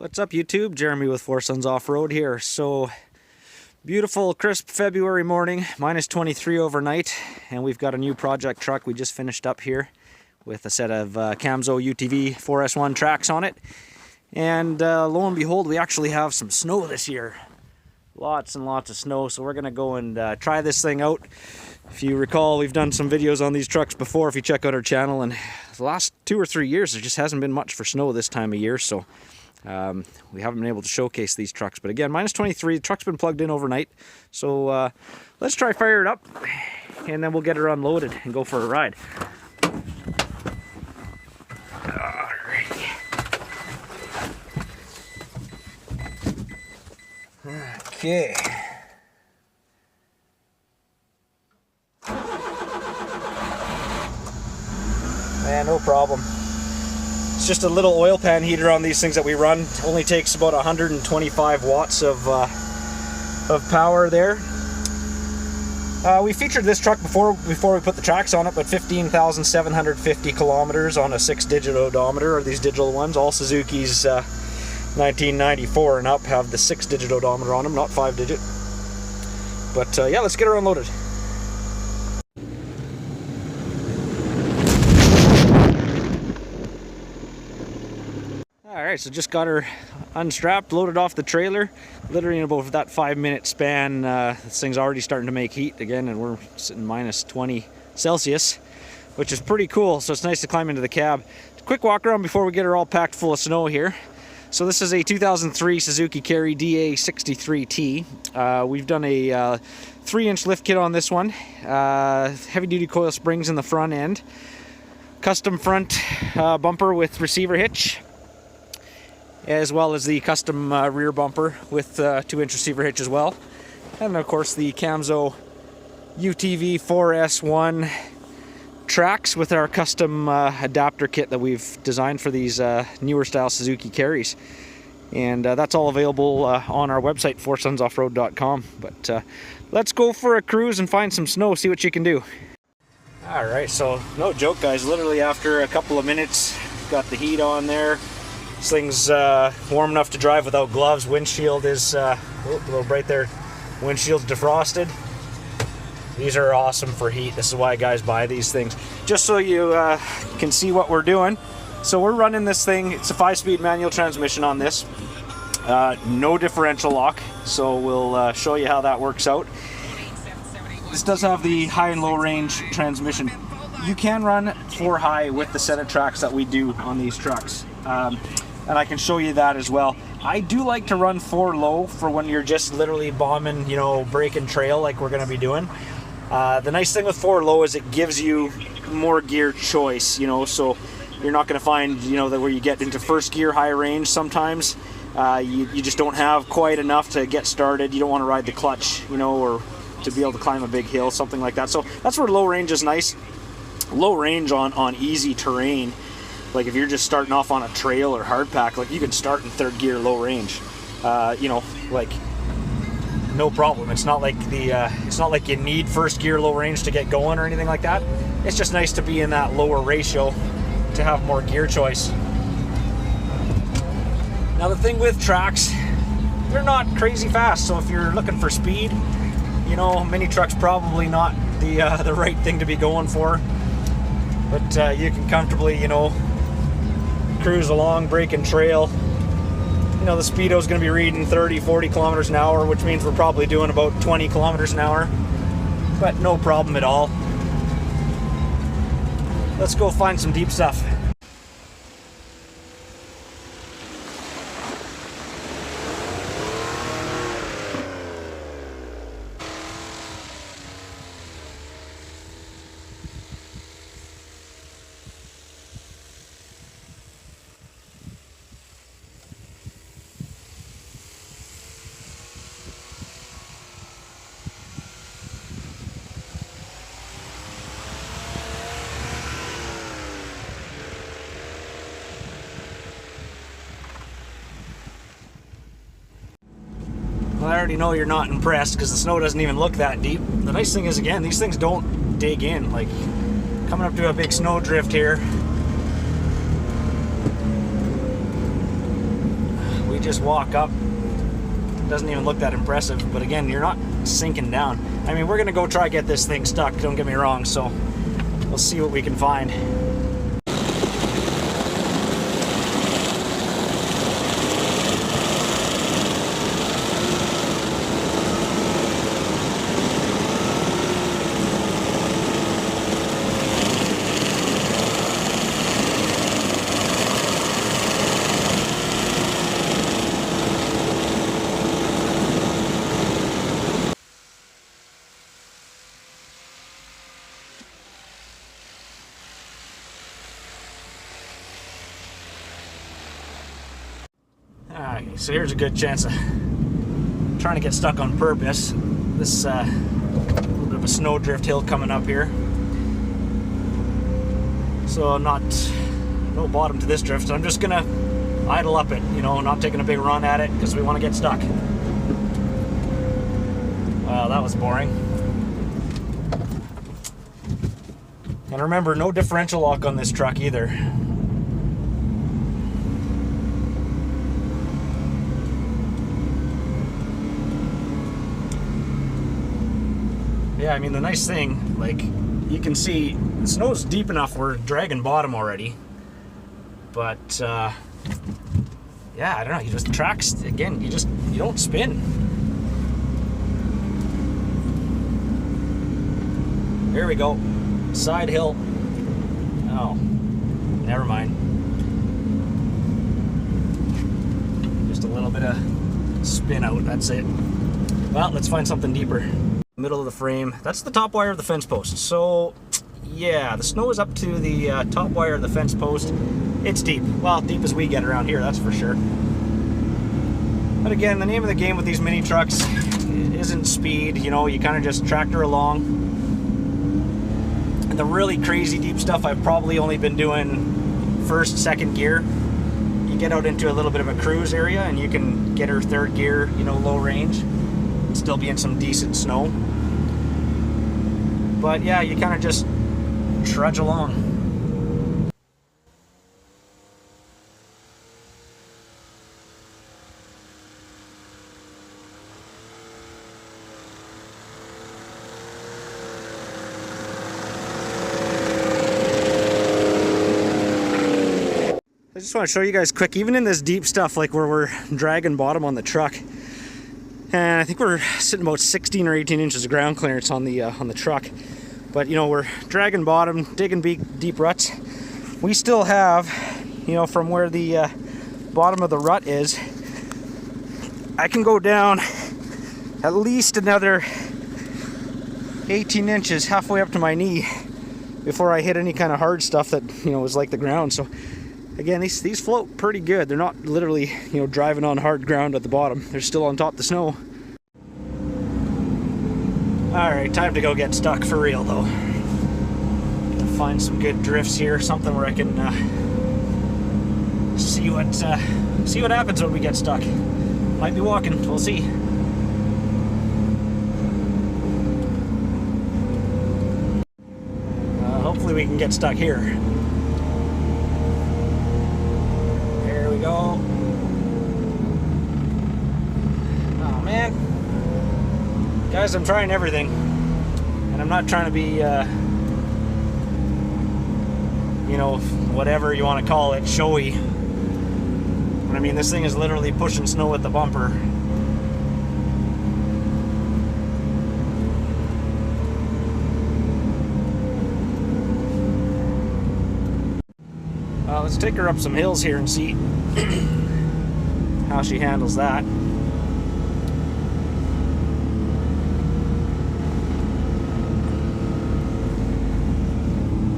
What's up YouTube? Jeremy with Four Sons Off-Road here. So beautiful crisp February morning, minus 23 overnight, and we've got a new project truck we just finished up here with a set of Camso UTV 4S1 tracks on it. And lo and behold, we actually have some snow this year. Lots and lots of snow, so we're gonna go and try this thing out. If you recall, we've done some videos on these trucks before if you check out our channel, and the last 2 or 3 years there just hasn't been much for snow this time of year, so we haven't been able to showcase these trucks. But again, minus 23, the truck's been plugged in overnight, so let's try fire it up and then we'll get her unloaded and go for a ride. Okay. Man, no problem. It's just a little oil pan heater on these things that we run. It only takes about 125 watts of power there. We featured this truck before we put the tracks on it, but 15,750 kilometers on a 6-digit odometer, or these digital ones. All Suzuki's 1994 and up have the 6-digit odometer on them, not 5-digit. But yeah, let's get her unloaded. Alright, so just got her unstrapped, loaded off the trailer. Literally in about that 5-minute span, this thing's already starting to make heat again, and we're sitting minus 20 Celsius, which is pretty cool, so it's nice to climb into the cab. Quick walk around before we get her all packed full of snow here. So this is a 2003 Suzuki Carry DA63T. We've done a 3-inch lift kit on this one. Heavy duty coil springs in the front end. Custom front bumper with receiver hitch, as well as the custom rear bumper with 2-inch receiver hitch as well. And of course the Camso UTV 4S1 tracks with our custom adapter kit that we've designed for these newer style Suzuki Carries. And that's all available on our website, foursonsoffroad.com. But let's go for a cruise and find some snow, see what you can do. Alright, so no joke guys, literally after a couple of minutes, got the heat on there. This thing's warm enough to drive without gloves. Windshield is, a little bright there, windshield's defrosted. These are awesome for heat. This is why guys buy these things. Just so you can see what we're doing. So we're running this thing, it's a 5-speed manual transmission on this. No differential lock, so we'll show you how that works out. This does have the high and low range transmission. You can run 4 high with the set of tracks that we do on these trucks. And I can show you that as well. I do like to run 4 low for when you're just literally bombing, you know, breaking trail like we're gonna be doing. The nice thing with 4 low is it gives you more gear choice, you know, so you're not gonna find, you know, that where you get into first gear high range sometimes, you just don't have quite enough to get started. You don't wanna ride the clutch, you know, or to be able to climb a big hill, something like that. So that's where low range is nice. Low range on easy terrain. Like if you're just starting off on a trail or hard pack, like you can start in 3rd gear low range, you know, like no problem. It's not like it's not like you need 1st gear low range to get going or anything like that. It's just nice to be in that lower ratio to have more gear choice. Now the thing with tracks, they're not crazy fast. So if you're looking for speed, you know, mini truck's probably not the right thing to be going for. But you can comfortably, you know, cruise along, breaking trail. You know, the speedo's going to be reading 30-40 kilometers an hour, which means we're probably doing about 20 kilometers an hour, but no problem at all. Let's go find some deep stuff. Well, I already know you're not impressed because the snow doesn't even look that deep. The nice thing is, again, these things don't dig in. Like, coming up to a big snow drift here, we just walk up. Doesn't even look that impressive, but again, you're not sinking down. I mean, we're gonna go try get this thing stuck, don't get me wrong, so we'll see what we can find. Alright, so here's a good chance of trying to get stuck on purpose. This little bit of a snowdrift hill coming up here. So no bottom to this drift. So I'm just gonna idle up it, you know, not taking a big run at it because we want to get stuck. Wow, that was boring. And remember, no differential lock on this truck either. Yeah, I mean, the nice thing, like, you can see the snow's deep enough we're dragging bottom already. But, yeah, I don't know, you just tracks, again, you don't spin. Here we go. Side hill. Oh, never mind. Just a little bit of spin out, that's it. Well, let's find something deeper. Middle of the frame. That's the top wire of the fence post. So yeah, the snow is up to the top wire of the fence post. It's deep. Well, deep as we get around here, that's for sure. But again, the name of the game with these mini trucks isn't speed. You know, you kind of just tractor along. And the really crazy deep stuff I've probably only been doing first, second gear. You get out into a little bit of a cruise area and you can get her third gear, you know, low range. Still be in some decent snow. But yeah, you kind of just trudge along. I just want to show you guys quick, even in this deep stuff, like where we're dragging bottom on the truck, and I think we're sitting about 16 or 18 inches of ground clearance on the truck. But you know, we're dragging bottom, digging deep ruts. We still have, you know, from where the bottom of the rut is, I can go down at least another 18 inches, halfway up to my knee, before I hit any kind of hard stuff that, you know, is like the ground. So again, these float pretty good. They're not literally, you know, driving on hard ground at the bottom. They're still on top of the snow. Alright, time to go get stuck for real though. Find some good drifts here, something where I can see what happens when we get stuck. Might be walking, we'll see. Hopefully we can get stuck here. There we go. Oh man. Guys, I'm trying everything. And I'm not trying to be, you know, whatever you want to call it, showy. But I mean, this thing is literally pushing snow with the bumper. Let's take her up some hills here and see how she handles that.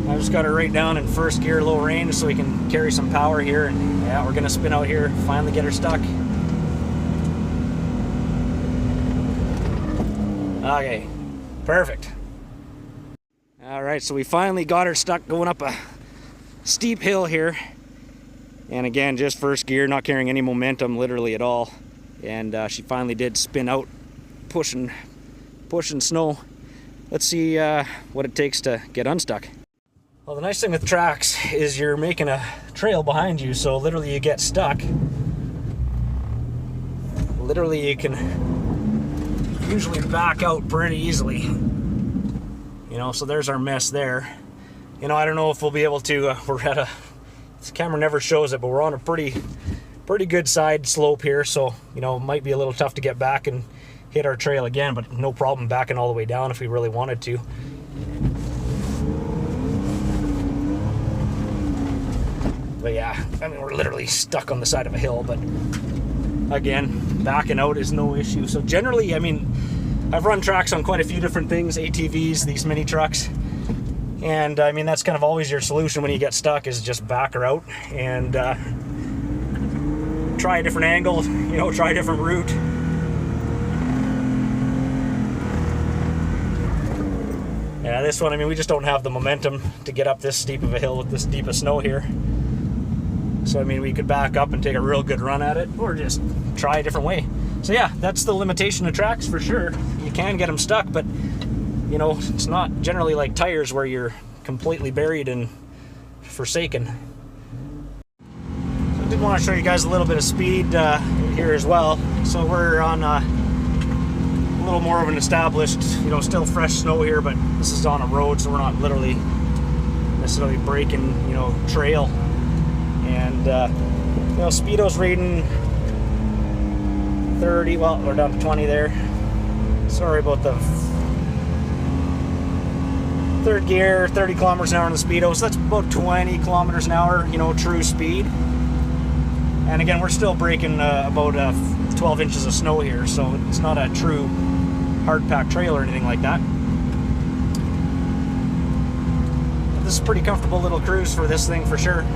I just got her right down in first gear, low range, so we can carry some power here. And yeah, we're gonna spin out here, finally get her stuck. Okay, perfect. All right, so we finally got her stuck going up a steep hill here. And again, just first gear, not carrying any momentum literally at all. And she finally did spin out, pushing snow. Let's see what it takes to get unstuck. Well, the nice thing with tracks is you're making a trail behind you, so literally you get stuck. literally you can usually back out pretty easily. You know, so there's our mess there. You know, I don't know if we'll be able to, we're at a, this camera never shows it, but we're on a pretty good side slope here, so, you know, it might be a little tough to get back and hit our trail again, but no problem backing all the way down if we really wanted to. But yeah, I mean, we're literally stuck on the side of a hill, but again, backing out is no issue. So generally, I mean, I've run tracks on quite a few different things, ATVs, these mini trucks, and I mean, that's kind of always your solution when you get stuck, is just back her out and try a different angle, you know, try a different route. Yeah, this one, I mean, we just don't have the momentum to get up this steep of a hill with this deep of snow here. So, I mean, we could back up and take a real good run at it, or just try a different way. So yeah, that's the limitation of tracks for sure. You can get them stuck, but, you know, it's not generally like tires where you're completely buried and forsaken. So I did want to show you guys a little bit of speed here as well. So we're on a little more of an established, you know, still fresh snow here, but this is on a road, so we're not literally necessarily breaking, you know, trail. And you know, speedo's reading 30, well, we're down to 20 there. Sorry about the third gear, 30 kilometers an hour on the speedo, so that's about 20 kilometers an hour, you know, true speed. And again, we're still breaking about 12 inches of snow here, so it's not a true hard packed trail or anything like that. But this is a pretty comfortable little cruise for this thing for sure.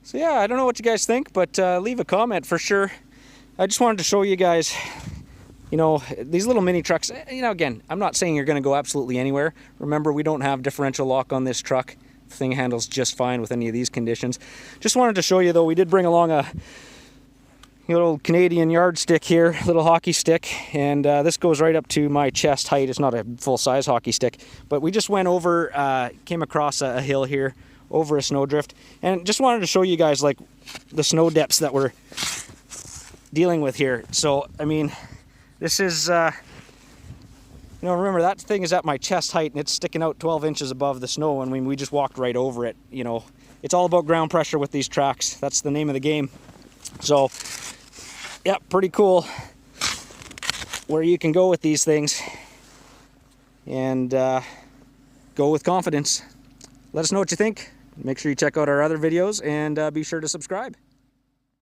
So yeah, I don't know what you guys think, but leave a comment for sure. I just wanted to show you guys, you know, these little mini trucks. You know, again, I'm not saying you're going to go absolutely anywhere. Remember, we don't have differential lock on this truck. The thing handles just fine with any of these conditions. Just wanted to show you, though, we did bring along a little Canadian yardstick here, little hockey stick, and this goes right up to my chest height. It's not a full-size hockey stick, but we just went over, came across a hill here, over a snowdrift, and just wanted to show you guys like the snow depths that we're dealing with here. So I mean, this is you know, remember that thing is at my chest height and it's sticking out 12 inches above the snow, and we just walked right over it. You know, it's all about ground pressure with these tracks. That's the name of the game. So yeah, pretty cool where you can go with these things and go with confidence. Let us know what you think. Make sure you check out our other videos and be sure to subscribe.